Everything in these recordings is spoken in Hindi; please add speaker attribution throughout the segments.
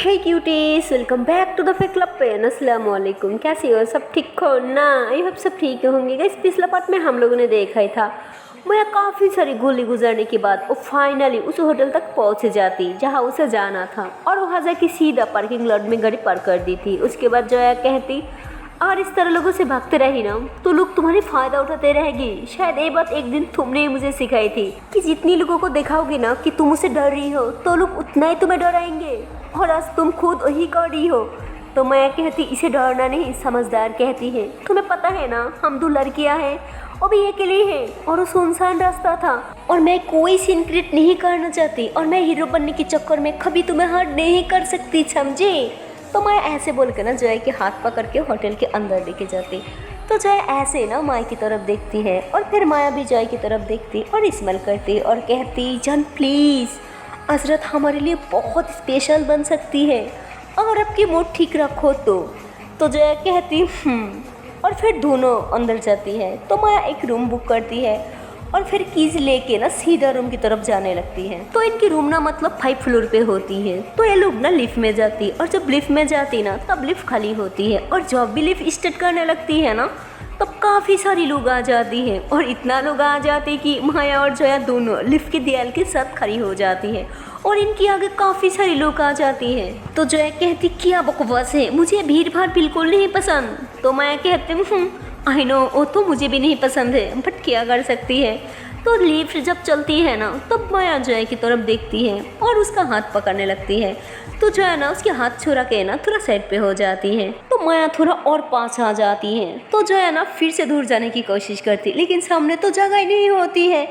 Speaker 1: Hey cuties, welcome back to the fact club पे। अस्सलाम वालेकुम, कैसी हो? सब ठीक हो ना? आई होप सब ठीक होंगे। गाइस, पिछला पार्ट में हम लोगों ने देखा ही था मैं काफ़ी सारी गोली गुजरने के बाद वो फाइनली उस होटल तक पहुंच जाती जहां उसे जाना था, और वहां जाके सीधा पार्किंग लॉट में गाड़ी पार्क कर दी थी। उसके बाद जोया कहती, अगर इस तरह लोगों से भागते रही ना तो लोग तुम्हारी फ़ायदा उठाते रहेंगे। शायद ये बात एक दिन तुमने ही मुझे सिखाई थी कि जितनी लोगों को दिखाओगे ना कि तुम उसे डर रही हो तो लोग उतना ही तुम्हें डराएंगे, और आज तुम खुद वही कर रही हो। तो मैं कहती, इसे डरना नहीं समझदार कहती है। तुम्हें पता है ना, हम दो लड़कियां हैं, वो भी अकेली है, और वो सुनसान रास्ता था, और मैं कोई सीन क्रिएट नहीं करना चाहती, और मैं हीरो बनने के चक्कर में कभी तुम्हें हर्ट नहीं कर सकती, समझे? तो मैं ऐसे बोल के ना जय के हाथ पकड़ के होटल के अंदर लेके जाती। तो जय ऐसे ना माया की तरफ देखती है, और फिर माया भी जय की तरफ देखती और स्माइल करती और कहती, जान प्लीज़, हजरत हमारे लिए बहुत स्पेशल बन सकती है अगर आपकी मूड ठीक रखो तो जय कहती और फिर दोनों अंदर जाती है। तो माया एक रूम बुक करती है और फिर कीज लेके ना सीधा रूम की तरफ जाने लगती है। तो इनकी रूम ना मतलब 5 फ्लोर पे होती है। तो ये लोग ना लिफ्ट में जाती, और जब लिफ्ट में जाती ना तब लिफ्ट खाली होती है, और जब भी लिफ्ट स्टार्ट करने लगती है ना तब काफ़ी सारी लोग आ जाती हैं, और इतना लोग आ जाते कि माया और जया दोनों लिफ्ट की दीवार के साथ खड़ी हो जाती है, और इनके आगे काफ़ी सारे लोग आ जाती हैं। तो जया कहती, क्या बकवास है, मुझे भीड़ भाड़ बिल्कुल नहीं पसंद। तो माया कहती, आई नो, वो तो मुझे भी नहीं पसंद है, बट क्या कर सकती है। तो लिफ्ट जब चलती है ना तब माया जय की तरफ देखती है और उसका हाथ पकड़ने लगती है। तो जो है ना उसके हाथ छुड़ा के ना थोड़ा साइड पे हो जाती है। तो माया थोड़ा और पास आ जाती है। तो जो है ना फिर से दूर जाने की कोशिश करती, लेकिन सामने तो जगह ही नहीं होती है।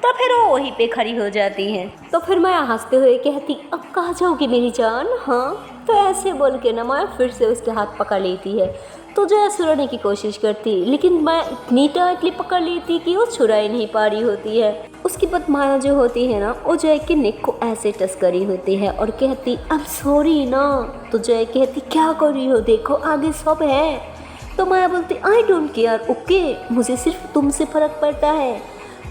Speaker 1: तो फिर वो वहीं पे खड़ी हो जाती है। तो फिर माया हंसते हुए कहती, अब कहाँ जाओगी मेरी जान? हाँ। तो ऐसे बोल के ना माया फिर से उसके हाथ पकड़ लेती है। तो जो है छुड़ाने की कोशिश करती, लेकिन माया इतनी टाइटली पकड़ लेती कि वो छुड़ा ही नहीं पा रही होती है। उसके बाद माया जो होती है ना वो जय के नेक को ऐसे टच करी होती है और कहती, अब सॉरी ना। तो जय कहती, क्या कर रही हो, देखो आगे सब है। तो माया बोलती, आई डोंट केयर, ओके, मुझे सिर्फ तुमसे फ़र्क पड़ता है।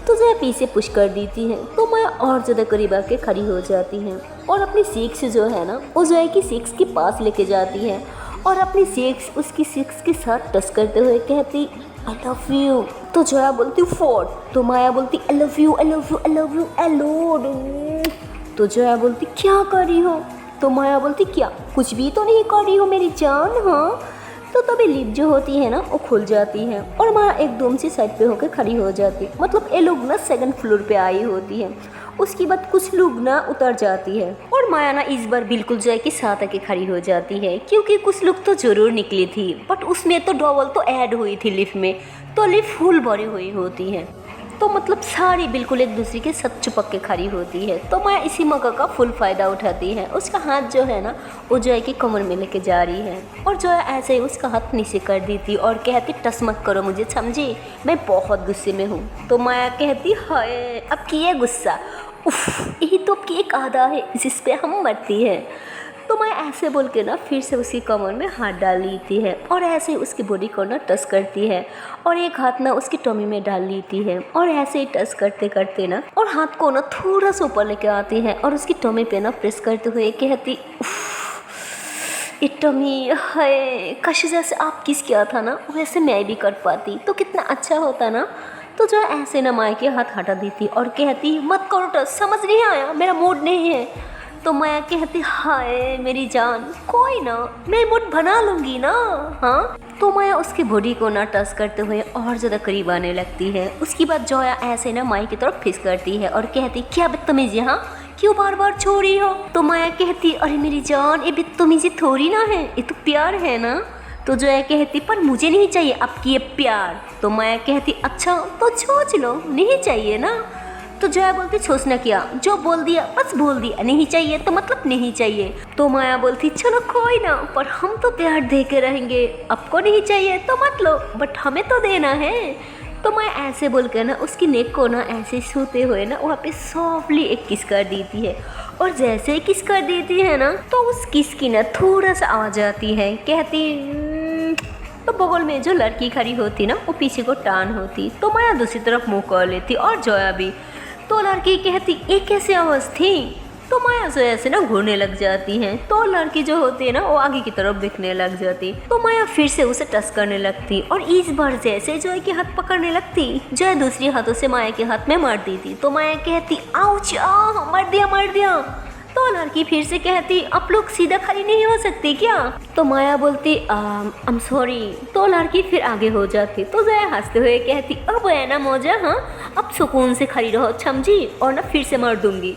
Speaker 1: तो जय पीछे पुश कर देती है। तो माया और ज़्यादा करीब आके खड़ी हो जाती है, और अपनी सीक्स जो है ना वो जय की सीक्स के पास लेके जाती है, और अपनी सीक्स उसकी सीक्स के साथ टच करते हुए कहती, आई लव यू। तो जया बोलती, फॉर। तो माया बोलती, I love you, I love you, I love you a lot. तो जया बोलती, क्या कर रही हो? तो माया बोलती, क्या कुछ भी तो नहीं कर रही हो मेरी जान? हाँ। तो तभी लिफ्ट जो होती है ना वो खुल जाती है, और माया एकदम से साइड पे होकर खड़ी हो जाती। मतलब ये लोग ना 2nd फ्लोर पे आई होती है। उसके बाद कुछ लोग ना उतर जाती है, और माया ना इस बार बिल्कुल जय के साथ आके खड़ी हो जाती है, क्योंकि कुछ लोग तो जरूर निकली थी, बट उसमें तो डबल तो ऐड हुई थी लिफ्ट में। तो लिफ्ट फुल भरी हुई होती है। तो मतलब सारी बिल्कुल एक दूसरे के साथ चिपक के खड़ी होती है। तो माया इसी मौका का फुल फ़ायदा उठाती है। उसका हाथ जो है ना वो जय की कमर में लेके जा रही है, और जय ऐसे ही उसका हाथ नीचे कर दी थी और कहती, टच मत करो मुझे, समझी, मैं बहुत गुस्से में हूँ। तो माया कहती, हाय अब किए गुस्सा, उफ, यही तो आपकी एक आदा है जिस पे हम मरती हैं। तो मैं ऐसे बोल के ना फिर से उसकी कमर में हाथ डाल लेती है, और ऐसे ही उसकी बॉडी को ना टच करती है, और एक हाथ ना उसकी टमी में डाल लेती है, और ऐसे ही टच करते करते ना और हाथ को ना थोड़ा सा ऊपर लेके आती है, और उसकी टमी पे ना प्रेस करते हुए कहती, ये टमी है, काश जैसे आप किस किया था ना वैसे मैं भी कर पाती तो कितना अच्छा होता ना। तो जो ऐसे ना माया के हाथ हटा देती और कहती, मत करो टच, समझ नहीं आया, मेरा मूड नहीं है। तो माया कहती, हाय मेरी जान, कोई ना, मैं मूड बना लूँगी ना। हाँ। तो माया उसकी बॉडी को ना टच करते हुए और ज़्यादा करीब आने लगती है। उसके बाद जोया ऐसे ना माया की तरफ फिस करती है और कहती, क्या बदतमीजी, हाँ क्यों बार बार छो रही हो? तो माया कहती, अरे मेरी जान, ये बदतमीजी थोड़ी ना है, ये तो प्यार है ना। तो जोया कहती, पर मुझे नहीं चाहिए आपकी ये प्यार। तो माया कहती, अच्छा तो सोच लो, नहीं चाहिए ना। तो जया बोलती, सोचना क्या, जो बोल दिया बस बोल दिया, नहीं चाहिए तो मतलब नहीं चाहिए। तो माया बोलती, चलो कोई ना, पर हम तो प्यार दे के रहेंगे, आपको नहीं चाहिए तो मत लो, बट हमें तो देना है। तो मैं ऐसे बोल कर ना उसकी नेक को ना ऐसे छूते हुए ना वहाँ पे सॉफ्टली एक किस कर देती है, और जैसे ही किस कर देती है ना तो उस किस की ना थोड़ा सा आवाज़ आती है, कहती तो बगल में जो लड़की खड़ी होती ना वो पीछे को टान होती। तो माया दूसरी तरफ मुँह कर लेती, और जोया भी। तो लड़की कहती, ये कैसे आवाज़ थी? तो माया जो ऐसे ना घूरने लग जाती है। तो लड़की जो होती है ना वो आगे की तरफ दिखने लग जाती। तो माया फिर से उसे टच करने लगती और इस बार जैसे जॉय के हाथ पकड़ने लगती, जॉय दूसरी हाथों से माया के हाथ में मार दी थी। तो माया कहती आउच, मार दिया। तो लड़की फिर से कहती आप लोग सीधा खड़ी नहीं हो सकती क्या? तो माया बोलती आई एम सॉरी। तो लड़की फिर आगे हो जाती। तो जया हंसते हुए कहती अब है ना मौजा, हाँ अब सुकून से खड़ी रहो छमजी, और ना फिर से मार दूंगी।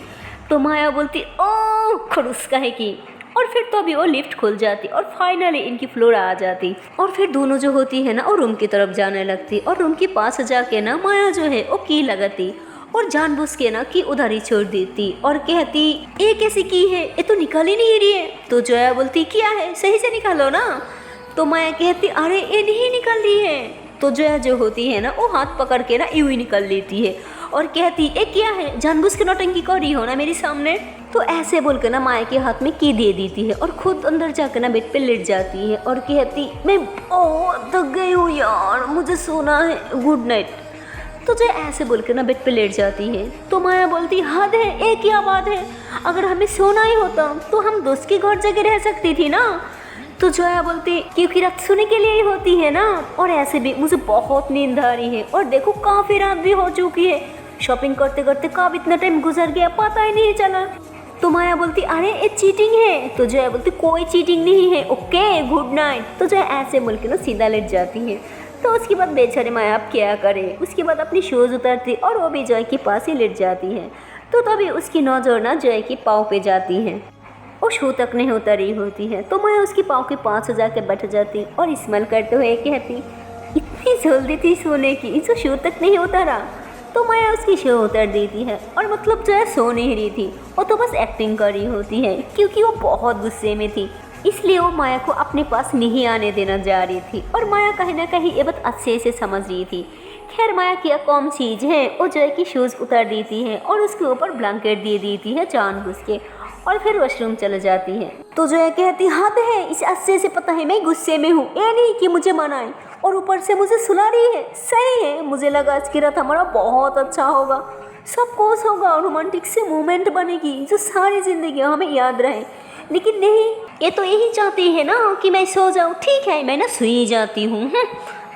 Speaker 1: तो माया बोलती ओ खड़ूस काहे की। और फिर तो अभी वो लिफ्ट खुल जाती और फाइनली इनकी फ्लोर आ जाती। और फिर दोनों जो होती है ना वो रूम की तरफ जाने लगती और रूम के पास जाके ना माया जो है वो की लगाती और जानबूझ के ना की उधर ही छोड़ देती और कहती ये कैसी की है, ये तो निकाल ही नहीं रही है। तो जया बोलती क्या है, सही से निकालो ना। तो माया कहती अरे ये नहीं निकल रही है। तो जया जो होती है ना वो हाथ पकड़ के ना यूं ही निकल लेती है और कहती ये क्या है, जानबूझ के नौटंकी कर रही हो ना मेरे सामने। तो ऐसे बोल के ना माया के हाथ में की दे देती है और खुद अंदर जाकर ना बेड पे लेट जाती है और कहती मैं बहुत थक गई हूँ यार, मुझे सोना है, गुड नाइट। तो जो ऐसे बोल के ना बेड पे लेट जाती है। तो माया बोलती हद है, ये क्या बात है, अगर हमें सोना ही होता तो हम दोस्त के घर जाके रह सकती थी ना। तो जोया बोलती क्योंकि रात सोने के लिए ही होती है ना, और ऐसे भी मुझे बहुत नींद आ रही है और देखो काफ़ी रात भी हो चुकी है, शॉपिंग करते करते कब इतना टाइम गुजर गया पता ही नहीं चला। तो माया बोलती अरे ये चीटिंग है। तो जोया बोलती कोई चीटिंग नहीं है, ओके गुड नाइट। तो जोया ऐसे बोल के ना सीधा लेट जाती है। तो उसके बाद बेचारे माया अब क्या करे, उसके बाद अपनी शूज़ उतारती और वो भी जॉय के पास ही लेट जाती है। तो तभी उसकी नज़र ना जॉय के पाँव पे जाती है, वो शू तक नहीं उतरी होती है। तो माया उसके पाँव के पास जाकर बैठ जाती और स्मेल करते हुए कहती इतनी जल्दी थी सोने की, जो शू तक नहीं उतारा। तो माया उसकी शू उतार देती है और मतलब जो है सो नहीं रही थी, वो तो बस एक्टिंग कर रही होती है क्योंकि वो बहुत गुस्से में थी, इसलिए वो माया को अपने पास नहीं आने देना जा रही थी। और माया कहीं ना कहीं ये बात अच्छे से समझ रही थी। खैर माया क्या कौन चीज़ है, वो जॉय की शूज़ उतार देती है और उसके ऊपर ब्लैंकेट दे देती है जानबूझ के और फिर वॉशरूम चले जाती है। तो जॉय कहती हद है, इसे अच्छे से पता है मैं गुस्से में हूँ, ये नहीं कि मुझे मनाए और ऊपर से मुझे सुला रही है। सही है, मुझे लगा आज की रात हमारा बहुत अच्छा होगा, सब कुछ होगा, रोमांटिक से मोमेंट बनेगी जो सारी ज़िंदगी हमें याद रहे, लेकिन नहीं, ये तो यही चाहती है ना कि मैं सो जाऊँ। ठीक है मैं ना सोई जाती हूँ।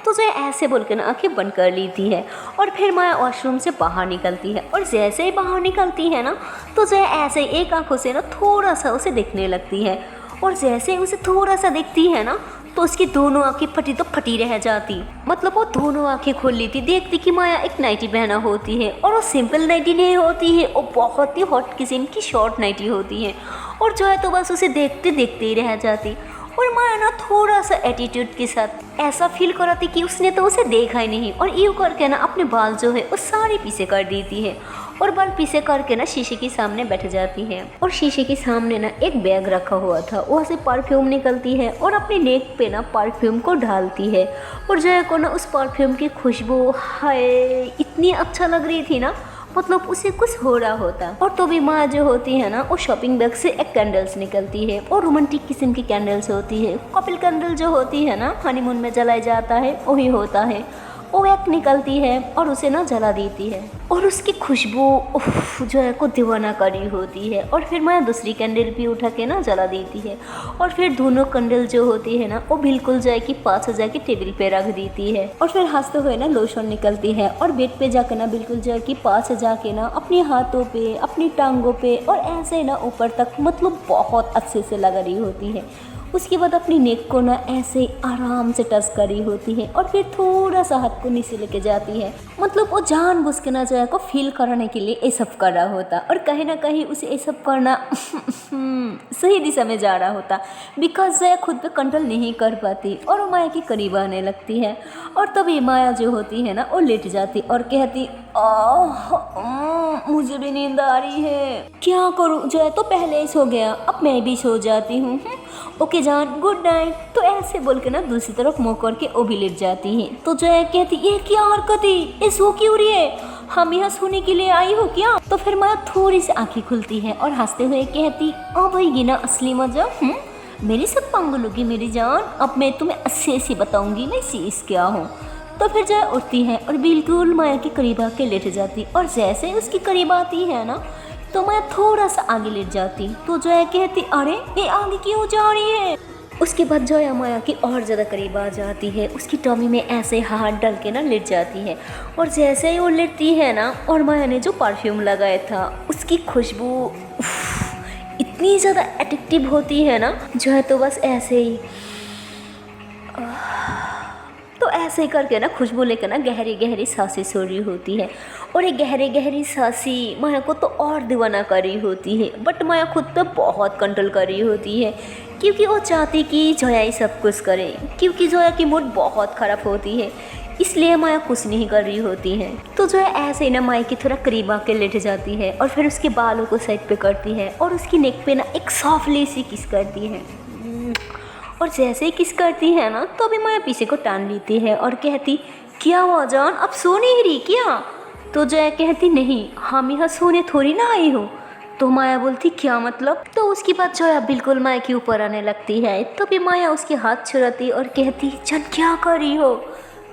Speaker 1: तो जो ऐसे बोल के ना आँखें बंद कर लेती है और फिर माया वॉशरूम से बाहर निकलती है और जैसे ही बाहर निकलती है ना तो जो ऐसे एक आँखों से ना थोड़ा सा उसे देखने लगती है और जैसे उसे थोड़ा सा देखती है ना तो उसकी दोनों आँखें फटी तो फटी रह जाती। मतलब वो दोनों आँखें खोल लेती, देखती कि माया एक नाइटी पहना होती है और वो सिंपल नाइटी नहीं होती है, वो बहुत ही हॉट किस्म की शॉर्ट नाइटी होती है। और जो है तो बस उसे देखते देखते ही रह जाती और माया ना थोड़ा सा एटीट्यूड के साथ ऐसा फील कराती कि उसने तो उसे देखा ही नहीं और यूँ करके ना अपने बाल जो है वो सारे पीछे कर देती है और बाल पीछे करके ना शीशे के सामने बैठ जाती है। और शीशे के सामने ना एक बैग रखा हुआ था, वहाँ से परफ्यूम निकलती है और अपने नेक पे ना परफ्यूम को डालती है और जया को ना उस परफ्यूम की खुशबू हाय इतनी अच्छा लग रही थी ना, मतलब उसे कुछ हो रहा होता। और तो भी माँ जो होती है ना वो शॉपिंग बैग से एक कैंडल्स निकलती है और रोमांटिक किस्म की कैंडल्स होती है, कपिल कैंडल जो होती है ना हनीमून में जलाया जाता है वही होता है, वो एक निकलती है और उसे ना जला देती है और उसकी खुशबू जो है को दीवाना करी होती है। और फिर मैं दूसरी कैंडल भी उठा के ना जला देती है और फिर दोनों कैंडल जो होती है ना वो बिल्कुल जो है कि पास हो जाके टेबल पे रख देती है और फिर हंसते हुए ना लोशन निकलती है और बेड पे जाकर ना बिल्कुल जो है कि पास जाके ना अपने हाथों पे अपनी टांगों पे और ऐसे ना ऊपर तक मतलब बहुत अच्छे से लगा रही होती है। उसके बाद अपनी नेक को ना ऐसे आराम से टच करी होती है और फिर थोड़ा सा हाथ को नीचे लेके जाती है, मतलब वो जानबूझ के ना जया को फील कराने के लिए ये सब कर रहा होता और कहीं ना कहीं उसे ये सब करना सही दिशा में जा रहा होता बिकॉज जया खुद पे कंट्रोल नहीं कर पाती और वो माया के करीब आने लगती है। और तभी माया जो होती है ना वो लेट जाती और कहती मुझे भी नींद आ रही है, क्या करूँ, जया तो पहले ही सो गया, अब मैं भी सो जाती हूँ, ओके जान गुड नाइट। तो ऐसे बोल के ना दूसरी तरफ मुँह करके वो भी लेट जाती है। तो जया कहती ये क्या हरकत है, ये सो क्यों रही है, हम यहाँ सोने के लिए आई हो क्या। तो फिर माया थोड़ी सी आंखें खुलती है और हंसते हुए कहती भाई ना असली मजा मेरे सब पंग लोगी मेरी जान, अब मैं तुम्हें अच्छे से बताऊंगी मैं सीरियस क्या हूँ। तो फिर जया उठती है और बिल्कुल माया के करीब आके लेट जाती और जैसे उसके करीब आती है ना
Speaker 2: तो मैं थोड़ा सा आगे लेट जाती तो जोया कहती अरे ये आगे क्यों जा रही है। उसके बाद जोया माया की और ज़्यादा करीब आ जाती है, उसकी टॉमी में ऐसे हाथ डाल के ना लेट जाती है। और जैसे ही वो लेटती है ना, और माया ने जो परफ्यूम लगाया था उसकी खुशबू इतनी ज़्यादा एडिक्टिव होती है ना, जो है तो बस ऐसे ही तो ऐसे ही करके ना खुशबू लेकर ना गहरी गहरी सांसें सो रही होती है। और ये गहरी गहरी सांसें माया को तो और दीवाना कर रही होती है, बट माया खुद पे बहुत कंट्रोल कर रही होती है, क्योंकि वो चाहती कि जोया ही सब कुछ करे, क्योंकि जोया की मूड बहुत ख़राब होती है, इसलिए माया कुछ नहीं कर रही होती है। तो जो है ऐसे ही ना माया की थोड़ा करीब आके लेट जाती है और फिर उसके बालों को साइड पे करती है और उसकी नेक पे ना एक सॉफ्टली सी किस करती है। और जैसे ही किस करती है ना, तो अभी माया पीछे को टान लेती है और कहती क्या हुआ जान, अब सो नहीं रही क्या। तो जया कहती नहीं, हम यहाँ सोने थोड़ी ना आई हो। तो माया बोलती क्या मतलब। तो उसकी बात जोया बिल्कुल माया के ऊपर आने लगती है। तो भी माया उसके हाथ छुड़ाती और कहती जान क्या कर रही हो।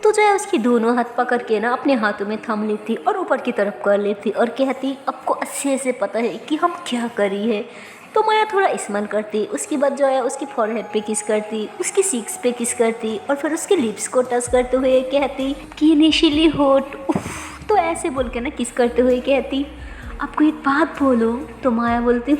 Speaker 2: तो जोया उसकी दोनों हाथ पकड़ के ना अपने हाथों में थाम लेती और ऊपर की तरफ कर लेती और कहती आपको अच्छे से पता है कि हम क्या कर रही है। तो माया थोड़ा स्माइल करती, उसके बाद जोया उसकी फॉरहेड पे किस करती, उसकी सीक्स पे किस करती और फिर उसके लिप्स को टच करते हुए कहती कि इनिशियली होट। तो ऐसे बोल के ना किस करते हुए कहती आपको एक बात बोलो। तो माया बोलती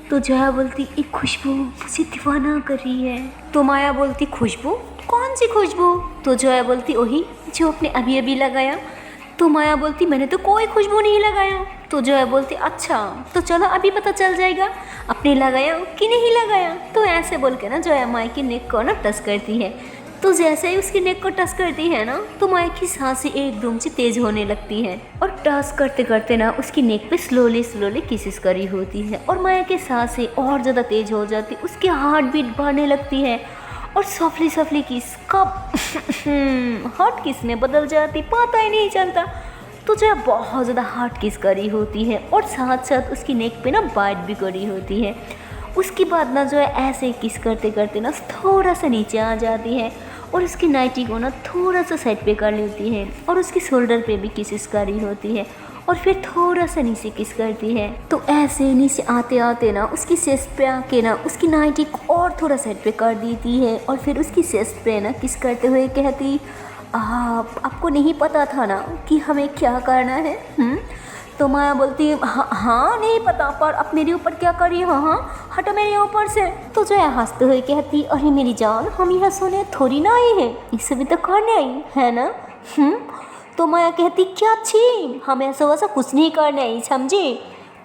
Speaker 2: तो जोया बोलती एक खुशबू मुझे दीवाना कर रही है। तो माया बोलती खुशबू, कौन सी खुशबू। तो जोया बोलती वही जो आपने अभी अभी लगाया। तो माया बोलती मैंने तो कोई खुशबू नहीं लगाया। तो जोया बोलती अच्छा तो चलो अभी पता चल जाएगा आपने लगाया कि नहीं लगाया। तो ऐसे बोल के ना जोया माया की नेक को ना टच करती है। तो जैसे ही उसकी नेक को टच करती है ना, तो माया की सांसें एकदम से तेज होने लगती है और टच करते करते ना उसकी नेक पे स्लोली स्लोली किसेस करी होती है और माया की सांसें और ज़्यादा तेज हो जाती, उसकी हार्ट बीट बढ़ने लगती है और सॉफ्टली सॉफ्टली किस कब हॉट किस में बदल जाती पता ही नहीं चलता। तो जो है बहुत ज़्यादा हार्ट किस करी होती है और साथ साथ उसकी नेक पे ना बाइट भी करी होती है। उसके बाद ना जो है ऐसे किस करते करते ना थोड़ा सा नीचे आ जाती है और उसकी नाइटी को ना थोड़ा सा साइड पे कर लेती है और उसकी शोल्डर पे भी किसेस करी होती है और फिर थोड़ा सा नीचे किस करती है। तो ऐसे नीचे आते आते ना उसकी चेस्ट पे आके ना उसकी नाइटी को और थोड़ा साइड पे कर देती है और फिर उसकी चेस्ट पे ना किस करते हुए कहती आपको नहीं पता था ना कि हमें क्या करना है। तो माया बोलती हाँ नहीं पता, पर अब मेरे ऊपर क्या करी। हाँ हटो मेरे ऊपर से। तो जया हंसते हुए कहती अरे मेरी जान हम यहाँ सोने थोड़ी ना आई है, इससे भी तो करने आई है ना। तो माया कहती क्या अच्छी हम ऐसा वैसा कुछ नहीं करने आई समझी।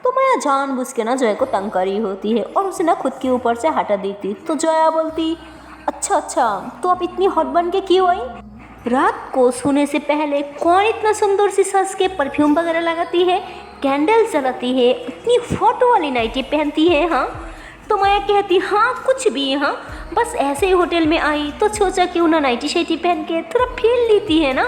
Speaker 2: तो माया जानबूझ के ना जया को तंग करी होती है और उसे ना खुद के ऊपर से हटा देती। तो जया बोलती अच्छा तो आप इतनी हॉट बन के क्यों आई। रात को सोने से पहले कौन इतना सुंदर सी सज के परफ्यूम वगैरह लगाती है, कैंडल जलाती है, इतनी फोटो वाली नाइटी पहनती है। हाँ तो माया कहती हाँ कुछ भी, हाँ बस ऐसे ही होटल में आई तो सोचा क्यों ना नाइटी शाइटी पहन के थोड़ा फील लेती है ना,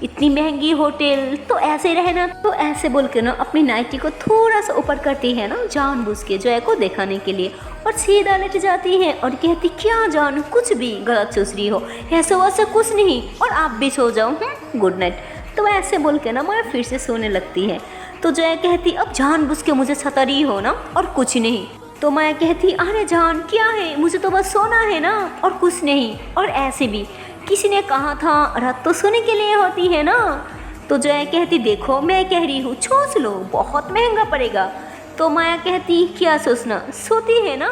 Speaker 2: इतनी महंगी होटल तो ऐसे रहे ना। तो ऐसे बोल के ना अपनी नाइटी को थोड़ा सा ऊपर करती है ना जानबूझ के जया को दिखाने के लिए और सीधा लेट जाती है और कहती क्या जान कुछ भी गलत सोच रही हो, ऐसा वैसा कुछ नहीं और आप भी सो जाओ गुड नाइट। तो ऐसे बोल के ना माया फिर से सोने लगती है। तो जया कहती अब जानबूझ के मुझे सता रही हो ना और कुछ नहीं। तो माया कहती अरे जान क्या है, मुझे तो बस सोना है ना और कुछ नहीं, और ऐसे भी किसी ने कहा था रात तो सोने के लिए होती है ना। तो जया कहती देखो मैं कह रही हूँ सोच लो बहुत महंगा पड़ेगा। तो माया कहती क्या सोचना, सोती है ना।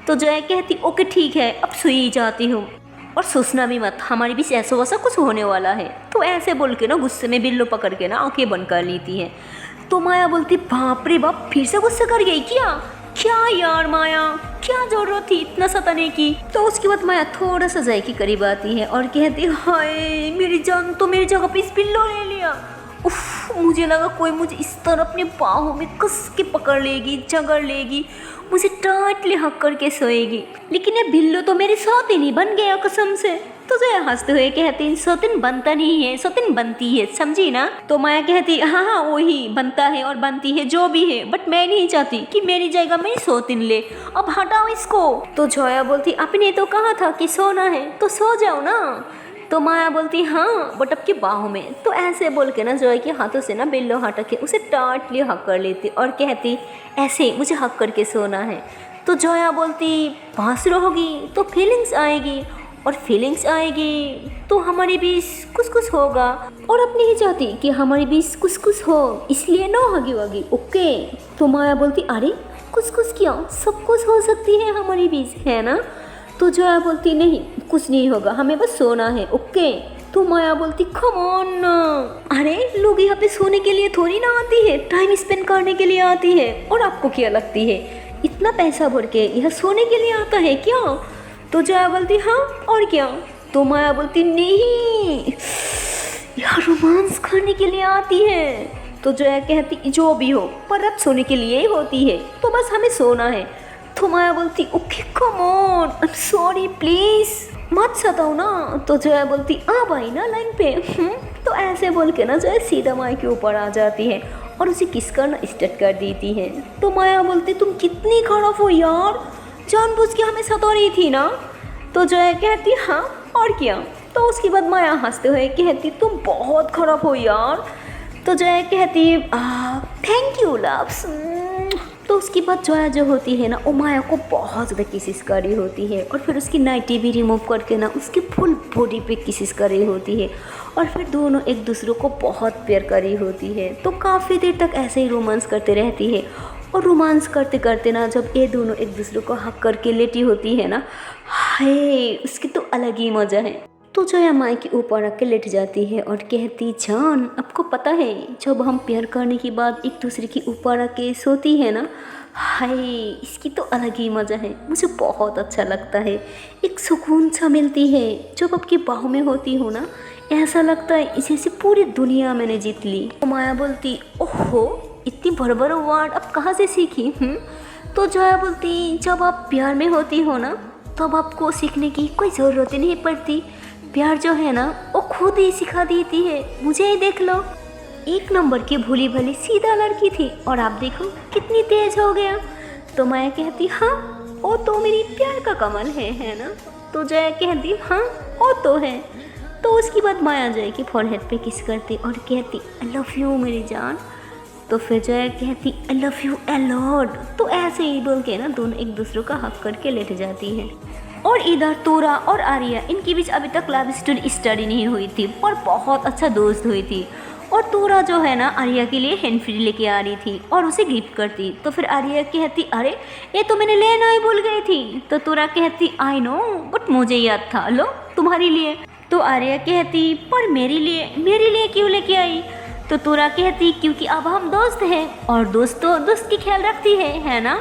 Speaker 2: तो जया कहती ओके ठीक है अब सोई जाती हूँ और सोचना भी मत, हमारे बीच ऐसा वैसा कुछ होने वाला है। तो ऐसे बोल के ना गुस्से में बिल्लो पकड़ के ना आंखें बंद कर लेती है। तो माया बोलती बाप रे बाप फिर से गुस्सा कर गई क्या यार माया क्या जरूरत थी इतना सताने की। तो उसके बाद माया थोड़ा सा जया के करीब आती है और कहती हाय मेरी जान तो मेरी जगह पे इस पिल्लो ले लिया। उफ मुझे लगा कोई मुझे इस तरह अपने बाहों में कस के पकड़ लेगी, जगड़ लेगी, मुझे टाइटली हक करके सोएगी, लेकिन ये बिल्लो तो मेरी सौतीन ही बन गया कसम से। तो जया हंसते हुए कहती सौतीन बनता नहीं है सौतीन बनती है समझी ना। तो माया कहती हाँ वही बनता है और बनती है जो भी है, बट मैं नहीं चाहती कि मेरी जगह मेरी सौतीन ले, अब हटाओ इसको। तो जोया बोलती आपने तो कहा था कि सोना है तो सो जाओ ना। तो माया बोलती हाँ बट अब की बाहों में। तो ऐसे बोल के ना जॉय के हाथों से ना बिल्लो हटा के उसे टाटली हक कर लेती और कहती ऐसे मुझे हक करके सोना है। तो जॉया बोलती पास रहोगी तो फीलिंग्स आएगी और फीलिंग्स आएगी तो हमारे बीच कुछ कुछ होगा और अपनी ही चाहती कि हमारे बीच कुछ कुछ हो, इसलिए नो हगी वगी ओके। तो माया बोलती अरे कुछ कुछ क्या, सब कुछ हो सकती है हमारे बीच, है ना। तो जया बोलती नहीं कुछ नहीं होगा, हमें बस सोना है ओके। तो माया बोलती कम ऑन, अरे लोग यहाँ पे सोने के लिए थोड़ी ना आती है, टाइम स्पेंड करने के लिए आती है। और आपको क्या लगती है इतना पैसा भर के यह सोने के लिए आता है क्या। तो जया बोलती हाँ और क्या। तो माया बोलती नहीं यार रोमांस करने के लिए आती है। तो जया कहती जो भी हो पर अब सोने के लिए ही होती है, तो बस हमें सोना है। तो माया बोलती okay come on I am sorry please मत सताओ ना। तो जया बोलती अब आई ना लाइन पे। तो ऐसे बोल के ना जया सीधा माया के ऊपर आ जाती है और उसे किस करना स्टार्ट कर देती है। तो माया बोलती तुम कितनी खराब हो यार, जानबूझ के हमें सता रही थी ना। तो जया कहती हाँ और क्या। तो उसके बाद माया हंसते हुए कहती तुम बहुत खराब हो यार। तो जया कहती थैंक यू लव्स। तो उसके बाद जया जो होती है ना वो माया को बहुत ज़्यादा किसिस कर रही होती है और फिर उसकी नाइटी भी रिमूव करके ना उसकी फुल बॉडी पे किसिस कर रही होती है और फिर दोनों एक दूसरे को बहुत प्यार कर रही होती है। तो काफ़ी देर तक ऐसे ही रोमांस करते रहती है और रोमांस करते करते ना जब ये दोनों एक दूसरे को हक करके लेटी होती है ना, हाय उसकी तो अलग ही मज़ा है। तो जया माया के ऊपर आके लेट जाती है और कहती जान आपको पता है जब हम प्यार करने के बाद एक दूसरे के ऊपर आके सोती है ना, हाय इसकी तो अलग ही मज़ा है, मुझे बहुत अच्छा लगता है, एक सुकून सा मिलती है। जब आपकी बाहों में होती हूँ ना ऐसा लगता है जैसे पूरी दुनिया मैंने जीत ली। तो माया बोलती ओहो इतनी बड़ वर्ड अब कहाँ से सीखी। तो जया बोलती जब आप प्यार में होती हो ना तब आपको सीखने की कोई ज़रूरत ही नहीं पड़ती, प्यार जो है ना वो खुद ही सिखा देती है। मुझे ही देख लो, एक नंबर की भोली भली सीधा लड़की थी और आप देखो कितनी तेज हो गया। तो माया कहती हाँ वो तो मेरी प्यार का कमाल है ना। तो जया कहती हाँ वो तो है। तो उसके बाद माया जया की फॉरहेड पे किस करती और कहती आई लव यू मेरी जान। तो फिर जया कहती I love U a lot. तो ऐसे ही बोल के ना दोनों एक दूसरे का हक करके लेट जाती है। और इधर तोरा और आर्या इनके बीच अभी तक लव स्टोरी स्टार्ट नहीं हुई थी पर बहुत अच्छा दोस्त हुई थी। और तोरा जो है ना आर्या के लिए हैंड फ्री लेके आ रही थी और उसे गिफ्ट करती। तो फिर आर्या कहती अरे ये तो मैंने लेना ही भूल गई थी। तो तोरा कहती आई नो बट मुझे याद था, लो तुम्हारे लिए। तो आर्या कहती पर मेरे लिए क्यों लेके आई। तो तोरा कहती क्योंकि अब हम दोस्त हैं और दोस्त तो दोस्त की ख्याल रखती है ना।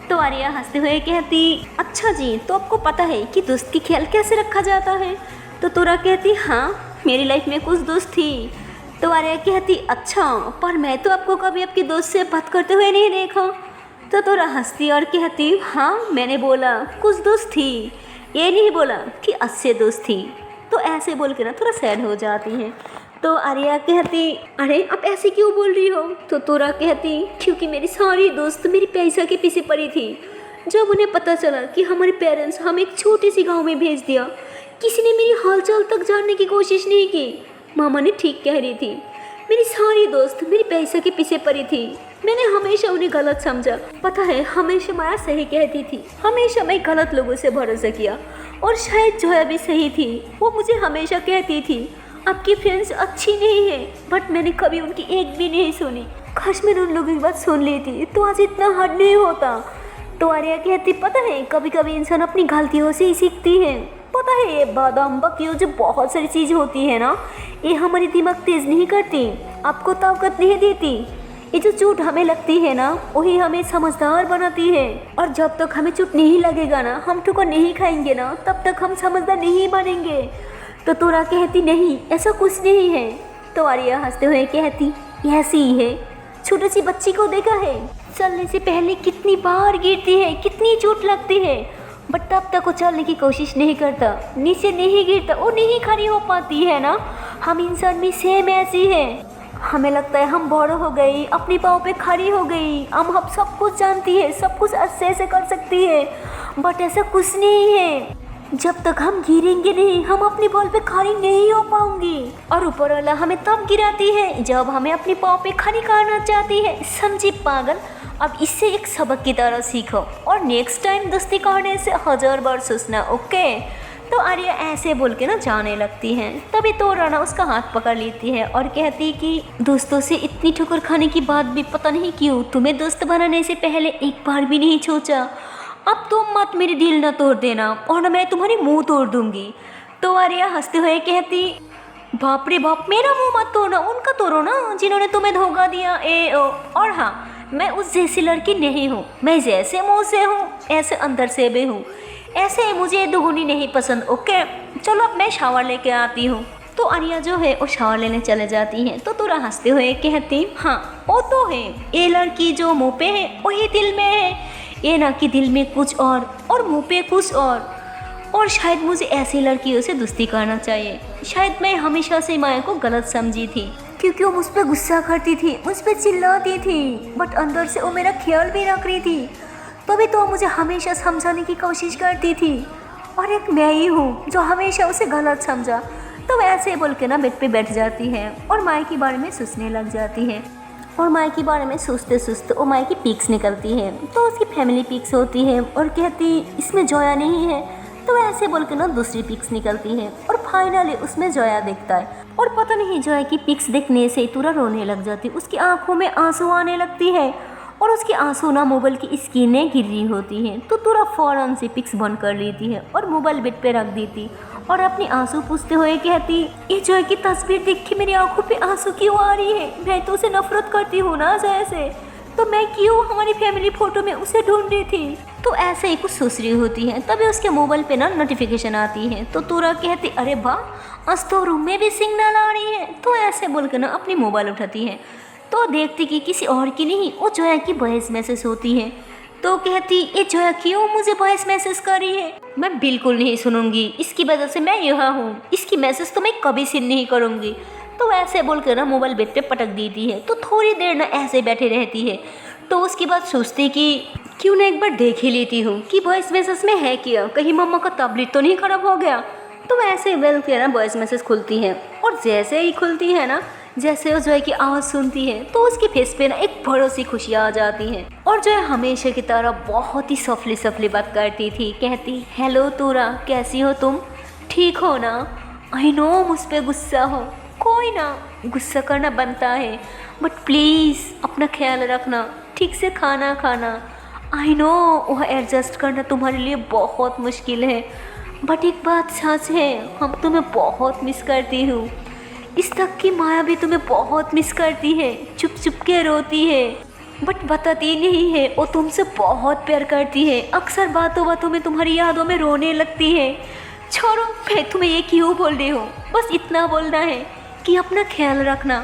Speaker 2: तो आर्या हंसते हुए कहती अच्छा जी तो आपको पता है कि दोस्त की ख्याल कैसे रखा जाता है। तो तोरा कहती हाँ मेरी लाइफ में कुछ दोस्त थी। तो आर्या कहती अच्छा पर मैं तो आपको कभी आपकी दोस्त से बात करते हुए नहीं देखा। तो तोरा हंसती और कहती हाँ मैंने बोला कुछ दोस्त थी, ये नहीं बोला कि अच्छे दोस्त थी। तो ऐसे बोल के ना थोड़ा सैड हो जाती है। तो आर्या कहती अरे आप ऐसे क्यों बोल रही हो। तो तोरा कहती क्योंकि मेरी सारी दोस्त मेरी पैसा के पीछे पड़ी थी। जब उन्हें पता चला कि हमारे पेरेंट्स हमें एक छोटे से गांव में भेज दिया, किसी ने मेरी हालचाल तक जानने की कोशिश नहीं की। मामा ने ठीक कह रही थी, मेरी सारी दोस्त मेरी पैसा के पीछे पड़ी थी। मैंने हमेशा उन्हें गलत समझा। पता है हमेशा माया सही कहती थी, हमेशा मैं गलत लोगों से भरोसा किया और शायद जोया भी सही थी। वो मुझे हमेशा कहती थी आपकी फ्रेंड्स अच्छी नहीं है बट मैंने कभी उनकी एक भी नहीं सुनी। काश मैंने उन लोगों की बात सुन ली थी तो आज इतना हद नहीं होता। तो आर्या कहती पता है कभी कभी इंसान अपनी गलतियों से ही सीखती है। पता है ये बादाम बकियों जो बहुत सारी चीज़ होती है ना ये हमारी दिमाग तेज नहीं करती, आपको ताकत नहीं देती। ये जो चोट हमें लगती है ना वही हमें समझदार बनाती है। और जब तक हमें चोट नहीं लगेगा ना, हम ठोकर नहीं खाएंगे ना, तब तक हम समझदार नहीं बनेंगे। तो तोरा कहती नहीं ऐसा कुछ नहीं है। तो आर्या हंसते हुए कहती ऐसी ही है, छोटी सी बच्ची को देखा है चलने से पहले कितनी बार गिरती है, कितनी चोट लगती है बट तब तक वो चलने की कोशिश नहीं करता, नीचे नहीं गिरता, वो नहीं खड़ी हो पाती है ना। हम इंसान भी सेम ऐसी है, हमें लगता है हम बड़ हो गई, अपने पाँव पे खड़ी हो गई, हम सब कुछ जानती है, सब कुछ अच्छे से कर सकती है बट ऐसा कुछ नहीं है। जब तक हम गिरेंगे नहीं हम अपने बॉल पे खड़ी नहीं हो पाऊंगी। और ऊपर वाला हमें तब गिराती है जब हमें अपने पाँव पे खड़ी करना चाहती है। समझी पागल। अब इससे एक सबक की तरह सीखो और नेक्स्ट टाइम दोस्ती करने से 1000 बार सोचना, ओके। तो आर्या ऐसे बोल के ना जाने लगती है। तभी तो राना उसका हाथ पकड़ लेती है और कहती कि दोस्तों से इतनी ठोकर खाने की बात भी पता नहीं क्यों तुम्हें दोस्त बनाने से पहले एक बार भी नहीं सोचा। अब तुम मत मेरी दिल ना तोड़ देना और ना मैं तुम्हारी मुंह तोड़ दूंगी। तो आर्या हंसते हुए कहती बाप रे बाप, मेरा मुंह मत तोड़ना, उनका तोड़ो ना जिन्होंने तुम्हें धोखा दिया। और हाँ, मैं उस जैसी लड़की नहीं हूँ। मैं जैसे मुंह से हूँ ऐसे अंदर से भी हूँ। ऐसे मुझे दुगुनी नहीं पसंद, ओके। चलो अब मैं शावर लेके आती हूँ। तो आर्या जो है वो शावर लेने चले जाती है। तो तुरा हंसते हुए कहती हाँ वो तो है, ये लड़की जो मुँह पे है वही दिल में है, ये ना कि दिल में कुछ और मुँह पे कुछ और शायद मुझे ऐसी लड़कियों से दोस्ती करना चाहिए। शायद मैं हमेशा से माया को गलत समझी थी क्योंकि वो मुझ पर गुस्सा करती थी, मुझ पर चिल्लाती थी, बट अंदर से वो मेरा ख्याल भी रख रही थी। तभी तो मुझे हमेशा समझाने की कोशिश करती थी और एक मैं ही हूँ जो हमेशा उसे गलत समझा। तो वैसे बोल के ना बेड पे बैठ जाती है और माया के बारे में सोचने लग जाती है। और माया के बारे में सोचते सोचते वो माया की पिक्स निकलती है। तो उसकी फैमिली पिक्स होती है और कहती इसमें जोया नहीं है। तो ऐसे बोल के ना दूसरी पिक्स निकलती है और फाइनली उसमें जोया दिखता है। और पता नहीं जोया की पिक्स देखने से तुरा रोने लग जाती, उसकी आंखों में आंसू आने लगती है और उसकी आंसू ना मोबाइल की स्क्रीन गिर रही होती है। तो तुरा फौरन से पिक्स बंद कर लेती है और मोबाइल बेड पे रख देती और अपनी आंसू पूछते हुए कहती ये जोया की तस्वीर देख के मेरी आंखों पे आंसू क्यों आ रही है? मैं तो उसे नफरत करती हूँ ना जोया से, तो मैं क्यों हमारी फैमिली फोटो में उसे ढूंढ रही थी। तो ऐसे ही कुछ सोच रही होती है। तभी उसके मोबाइल पे ना नोटिफिकेशन आती है। तो तुरा कहती अरे वाह, आज तो रूम में भी सिग्नल आ रही है। तो ऐसे बोल के ना अपनी मोबाइल उठाती है तो देखती कि किसी और की नहीं, वो जोया की वॉइस मैसेज होती है। तो कहती ये जोया क्यों मुझे वॉइस मैसेज कर रही है? मैं बिल्कुल नहीं सुनूंगी, इसकी वजह से मैं यहाँ हूँ, इसकी मैसेज तो मैं कभी सीन नहीं करूँगी। तो ऐसे बोल कर ना मोबाइल बेड पे पटक देती है। तो थोड़ी देर ना ऐसे बैठे रहती है। तो उसके बाद सोचती कि क्यों ना एक बार देख ही लेती हूँ कि वॉइस मैसेज में है क्या, कहीं मम्मा का टैबलेट तो नहीं खराब हो गया। तो वैसे वेल के ना वॉइस मैसेज खुलती है और जैसे ही खुलती है ना, जैसे वो जोया की आवाज़ सुनती है तो उसके फेस पे ना एक बड़ी सी खुशी आ जाती है। और जोया हमेशा की तरह बहुत ही सफली सफली बात करती थी। कहती हेलो तुरा, कैसी हो तुम, ठीक हो ना? आई नो मुझ पर गुस्सा हो, कोई ना, गुस्सा करना बनता है, बट प्लीज़ अपना ख्याल रखना, ठीक से खाना खाना। आई नो वह एडजस्ट करना तुम्हारे लिए बहुत मुश्किल है, बट एक बात सच है, हम तुम्हें बहुत मिस करती हूँ। इस तक की माया भी तुम्हें बहुत मिस करती है, चुप चुप के रोती है, बट बताती नहीं है। वो तुमसे बहुत प्यार करती है, अक्सर बातों बातों में तुम्हारी यादों में रोने लगती है। छोड़ो, मैं तुम्हें ये क्यों बोल रही हूँ, बस इतना बोलना है कि अपना ख्याल रखना।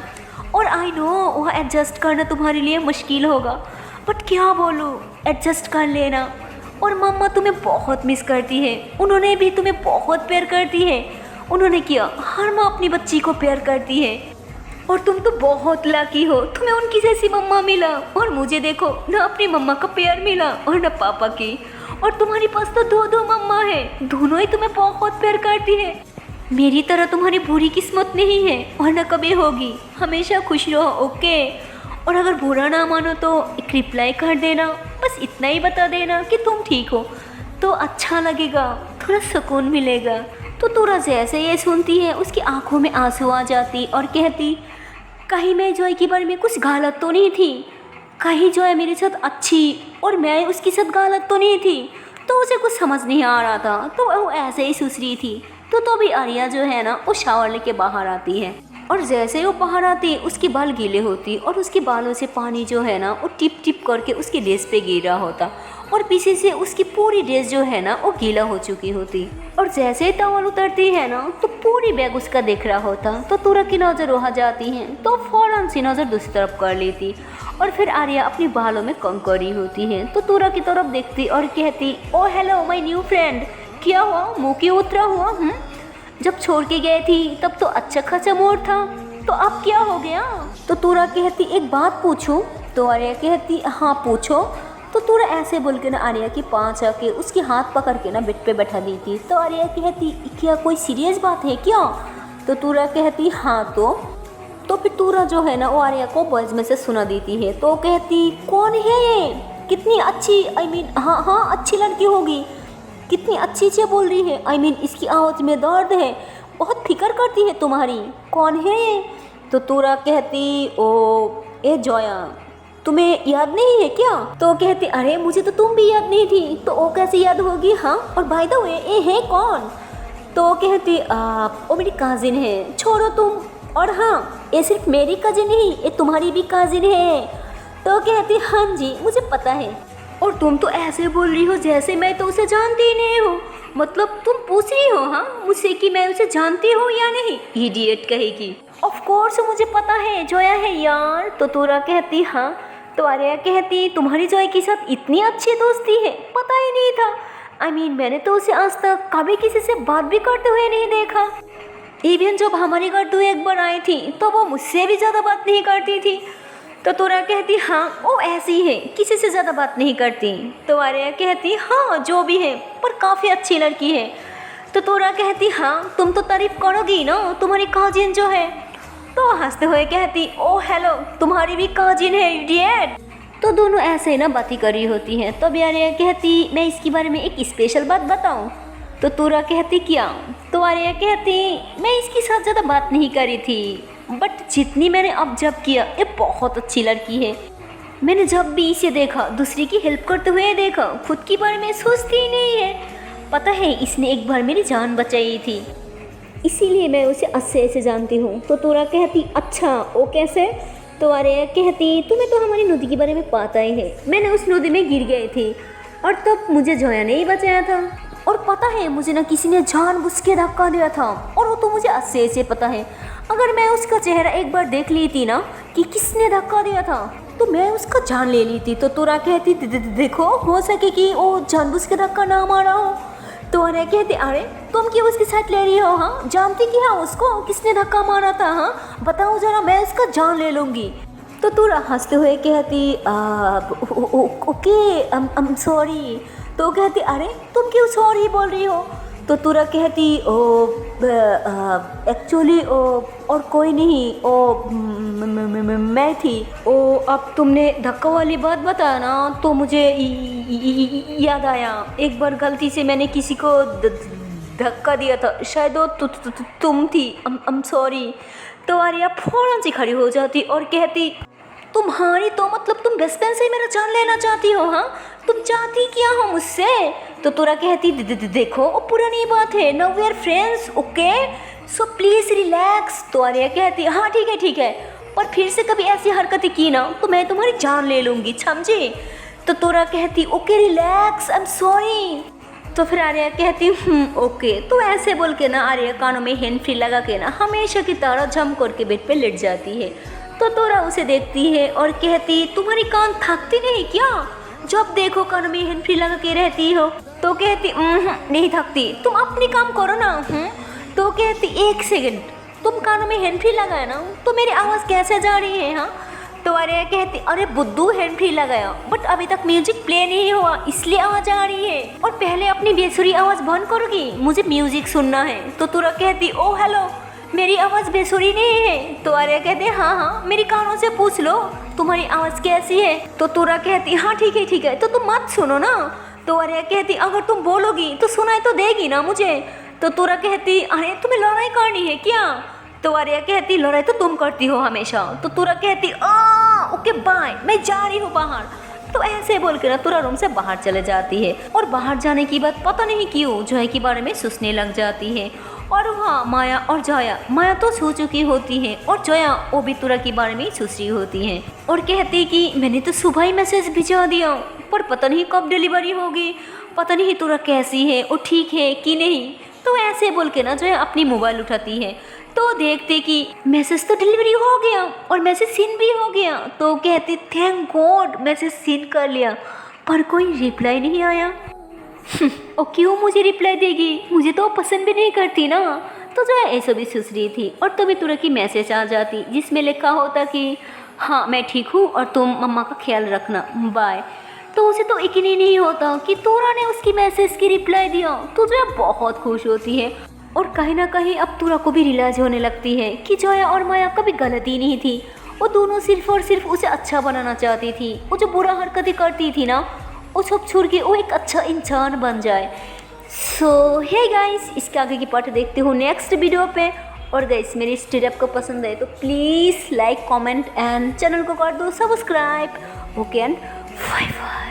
Speaker 2: और आई नो वह एडजस्ट करना तुम्हारे लिए मुश्किल होगा, बट क्या बोलूँ, एडजस्ट कर लेना। और मम्मा तुम्हें बहुत मिस करती है, उन्होंने भी तुम्हें बहुत प्यार करती है। उन्होंने किया, हर माँ अपनी बच्ची को प्यार करती है और तुम तो बहुत लकी हो, तुम्हें उनकी जैसी मम्मा मिला। और मुझे देखो ना, अपनी मम्मा का प्यार मिला और ना पापा की, और तुम्हारे पास तो दो मम्मा है, दोनों ही तुम्हें बहुत प्यार करती है। मेरी तरह तुम्हारी बुरी किस्मत नहीं है और न कभी होगी। हमेशा खुश रहो, ओके। और अगर बुरा ना मानो तो एक रिप्लाई कर देना, बस इतना ही बता देना कि तुम ठीक हो, तो अच्छा लगेगा, थोड़ा सुकून मिलेगा। तो तुरा जैसे ये सुनती है उसकी आंखों में आंसू आ जाती और कहती कहीं मैं जोया के बारे में कुछ गलत तो नहीं थी, कहीं जोया मेरे साथ अच्छी और मैं उसके साथ गलत तो नहीं थी। तो उसे कुछ समझ नहीं आ रहा था, तो वो ऐसे ही सोच रही थी। तो भी आर्या जो है ना वो शावर लेके बाहर आती है और जैसे ही वो बाहर आती उसके बाल गीले होती और उसके बालों से पानी जो है ना वो टिप टिप करके उसके ड्रेस पे गिर रहा होता और पीछे से उसकी पूरी ड्रेस जो है ना वो गीला हो चुकी होती। और जैसे ही टॉवल उतरती है ना तो पूरी बैग उसका दिख रहा होता। तो तुरा की नज़र वहाँ जाती है तो फौरन सी नज़र दूसरी तरफ कर लेती और फिर आर्या अपने बालों में कंकड़ी होती है। तो तुरा की तरफ देखती और कहती ओ हेलो माय न्यू फ्रेंड, क्या हुआ, मुँह क्यों उतरा हुआ? जब छोड़ के गए थी तब तो अच्छा खासा मूड था, तो अब क्या हो गया? तो तुरा कहती एक बात पूछूं? तो आर्या कहती हाँ पूछो। तो तूरा ऐसे बोल के ना आर्या की पाँच आके उसके हाथ पकड़ के ना बेड पे बैठा दी थी। तो आर्या कहती क्या कोई सीरियस बात है क्या? तो तूरा कहती हाँ। तो फिर तूरा जो है ना वो आर्या को वॉइस मैसेज सुना देती है। तो कहती कौन है ये, कितनी अच्छी, आई मीन हाँ हाँ अच्छी लड़की होगी, कितनी अच्छी से बोल रही है, आई मीन इसकी आवाज़ में दर्द है, बहुत फिक्र करती है तुम्हारी, कौन है ये? तो तूरा कहती ओ ए जोया, तुम्हें याद नहीं है क्या? तो कहती अरे मुझे तो तुम भी याद नहीं थी। तो वो कैसे याद होगी? हाँ और बाय द वे ये है कौन? तो कहती वो मेरी काजिन है, छोड़ो तुम, और हाँ ये सिर्फ मेरी कजिन नहीं, ये तुम्हारी भी काजिन है। तो कहती हाँ जी मुझे पता है, और तुम तो ऐसे बोल रही हो जैसे मैं तो उसे जानती ही नहीं हूँ, मतलब तुम पूछ रही हो हाँ मुझसे कि मैं उसे जानती हूँ या नहीं? इडियट कहेगी। ऑफ कोर्स मुझे पता है, जोया है यार। तो तूरा कहती हाँ। तो आर्या कहती तुम्हारी जोया के साथ इतनी अच्छी दोस्ती है, पता ही नहीं था, आई मीन मैंने तो उसे आज तक कभी किसी से बात भी करते हुए नहीं देखा। इवन जब हमारे घर तू एक बार आई थी तो वो मुझसे भी ज़्यादा बात नहीं करती थी। तो तोरा कहती हाँ वो ऐसी है, किसी से ज़्यादा बात नहीं करती। तो आर्या कहती हाँ जो भी है, पर काफ़ी अच्छी लड़की है। तो तोरा कहती हाँ तुम तो तारीफ करोगी ना तुम्हारी काजिन जो है। तो हंसते हुए कहती ओ हेलो तुम्हारी भी काजिन है इडियट। तो दोनों ऐसे ना बातें कर रही होती हैं। तब आर्या कहती मैं इसके बारे में एक स्पेशल बात बताऊं? तो तोरा कहती क्या? तो आर्या कहती मैं इसके साथ ज़्यादा बात नहीं करी थी, बट जितनी मैंने ऑब्जर्व किया ये बहुत अच्छी लड़की है। मैंने जब भी इसे देखा दूसरे की हेल्प करते हुए देखा, खुद के बारे में सोचती ही नहीं है। पता है इसने एक बार मेरी जान बचाई थी, इसीलिए मैं उसे अच्छे से जानती हूँ। तो तोरा कहती अच्छा वो कैसे? तो आर्या कहती तुम्हें तो हमारी नदी के बारे में पता ही है, मैंने उस नदी में गिर गई थी और तब मुझे जोया ने ही बचाया था, और पता है मुझे ना किसी ने जानबूझ के धक्का दिया था, और वो तो मुझे अच्छे से पता है। अगर मैं उसका चेहरा एक बार देख ली थी ना कि किसने धक्का दिया था तो मैं उसका जान ले ली थी। तो तोरा कहती देखो हो सके कि वो जानबूझ के धक्का ना मारा हो। तो आर्या कहती अरे तुम क्यों उसकी साइड ले रही हो? हाँ जानती क्या उसको किसने धक्का मारा था? हाँ बताओ जरा, मैं उसका जान ले लूँगी। तो तोरा हंसते हुए कहती ओके आई एम सॉरी। तो कहती अरे तुम क्यों सॉरी बोल रही हो? तो तोरा कहती ओ एक्चुअली और कोई नहीं, मैं थी। ओ अब तुमने धक्का वाली बात बताया ना तो मुझे याद आया, एक बार गलती से मैंने किसी को धक्का दिया था, शायद वो तुम थी, आई एम सॉरी। तो आर्या फौरन से खड़ी हो जाती और कहती तुम्हारी तो मतलब तुम बेस्ट फ्रेंड से मेरा जान लेना चाहती हो? हाँ तुम चाहती क्या हो मुझसे? तो तोरा कहती देखो वो पुरानी बात है, now we are friends okay, so please relax. तो आर्या कहती हाँ ठीक है, पर फिर से कभी ऐसी हरकतें की ना तो मैं तुम्हारी जान ले लूँगी, समझी? तो तोरा कहती okay relax I am sorry. तो फिर आर्या कहती ओके। तो ऐसे बोल के ना आर्या कानों में हैंड फ्री लगा के ना हमेशा की तरह झम करके बेड पे लेट जाती है। तो तोरा उसे देखती है और कहती तुम्हारी कान थकती नहीं क्या, जब देखो कानों में हैंड फ्री लगा के रहती हो? तो कहती नहीं थकती, तुम अपनी काम करो ना। तो कहती एक सेकंड, तुम कानों में हैंड फ्री लगाया ना तो मेरी आवाज़ कैसे जा रही है? हाँ तो आर्या कहती अरे बुद्धू हैंड फ्री लगाया बट अभी तक म्यूजिक प्ले नहीं हुआ इसलिए आवाज़ आ रही है, और पहले अपनी बेसुरी आवाज़ बंद करोगी, मुझे म्यूजिक सुनना है। तो तोरा कहती ओ हेलो मेरी आवाज़ बेसुरी नहीं है। तो आर्या कहती हाँ मेरी कानों से पूछ लो तुम्हारी आवाज़ कैसी है। तो तोरा कहती हाँ ठीक है, तो तुम मत सुनो ना। तो आर्या कहती अगर तुम बोलोगी तो सुनाई तो देगी ना मुझे। तो तोरा कहती अरे तुम्हें लड़ाई करनी है क्या? तो आर्या कहती लड़ाई तो तुम करती हो हमेशा। तो तोरा कहती ओके बाय, मैं जा रही हूँ बाहर। तो ऐसे बोल के ना तोरा रूम से बाहर चले जाती है, और बाहर जाने की बात पता नहीं क्यों जोया के बारे में सोचने लग जाती है। और वहाँ माया और जोया, माया तो सो चुकी होती है और जोया वो भी तोरा के बारे में सोच रही होती है, और कहती कि मैंने तो सुबह ही मैसेज भिजवा दिया पर पता नहीं कब डिलीवरी होगी, पता नहीं तोरा कैसी है, वो ठीक है कि नहीं। तो ऐसे बोल के ना जोया अपनी मोबाइल उठाती है तो देखते कि मैसेज तो डिलीवरी हो गया और मैसेज सीन भी हो गया। तो कहती थैंक गॉड मैसेज सीन कर लिया, पर कोई रिप्लाई नहीं आया। और क्यों मुझे रिप्लाई देगी, मुझे तो पसंद भी नहीं करती ना। तो जो है ऐसा भी सोच रही थी, और तभी तुरंत की मैसेज आ जाती जिसमें लिखा होता कि हाँ मैं ठीक हूँ और तुम मम्मा का ख्याल रखना बाय। तो उसे तो यकीन ही नहीं होता कि तूरा ने उसकी मैसेज की रिप्लाई दिया। तो जोया बहुत खुश होती है और कहीं ना कहीं अब तूरा को भी रियलाइज होने लगती है कि जोया और माया कभी गलती नहीं थी। वो दोनों सिर्फ और सिर्फ उसे अच्छा बनाना चाहती थी। वो जो बुरा हरकतें करती थी ना, वो सब छोड़ के वो एक अच्छा इंसान बन जाए। सो हे गाइस, इसके आगे की पार्ट देखते हो नेक्स्ट वीडियो पे। और गाइस मेरी स्टोरी आपको पसंद है तो please like comment and channel को कर दो subscribe. Okay and bye bye.